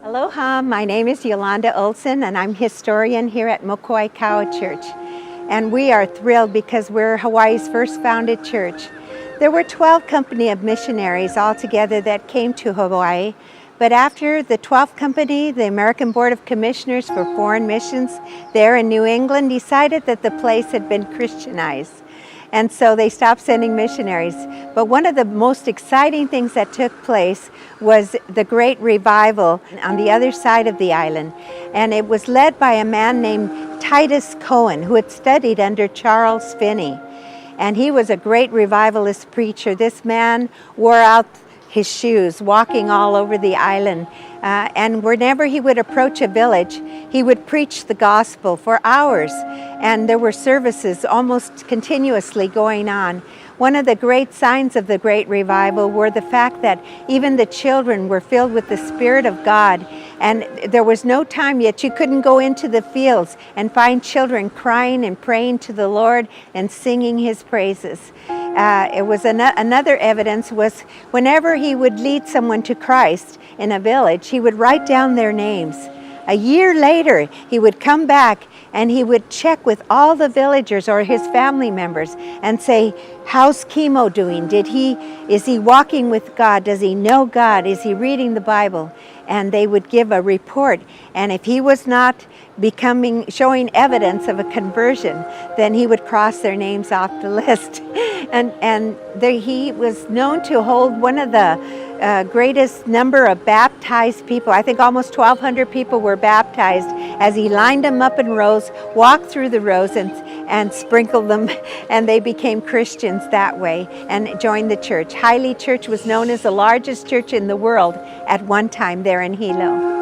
Aloha, my name is Yolanda Olson and I'm historian here at Mokuaika'a Church. And we are thrilled because we're Hawaii's first founded church. There were 12 company of missionaries altogether that came to Hawaii, but after the 12th company, the American Board of Commissioners for Foreign Missions there in New England decided that the place had been Christianized. And so they stopped sending missionaries. But one of the most exciting things that took place was the Great Revival on the other side of the island. And it was led by a man named Titus Cohen, who had studied under Charles Finney. And he was a great revivalist preacher. This man wore out his shoes, walking all over the island. And whenever he would approach a village, he would preach the gospel for hours. And there were services almost continuously going on. One of the great signs of the Great Revival were the fact that even the children were filled with the Spirit of God. And there was no time yet. You couldn't go into the fields and find children crying and praying to the Lord and singing His praises. It was another evidence was whenever he would lead someone to Christ in a village, he would write down their names. A year later, he would come back and he would check with all the villagers or his family members and say, how's Kimo doing? Is he walking with God? Does he know God? Is he reading the Bible? And they would give a report. And if he was not showing evidence of a conversion, then he would cross their names off the list. He was known to hold one of the greatest number of baptized people. I think almost 1,200 people were baptized as he lined them up in rows, walked through the rows and sprinkled them, and they became Christians that way and joined the church. Haile Church was known as the largest church in the world at one time there in Hilo.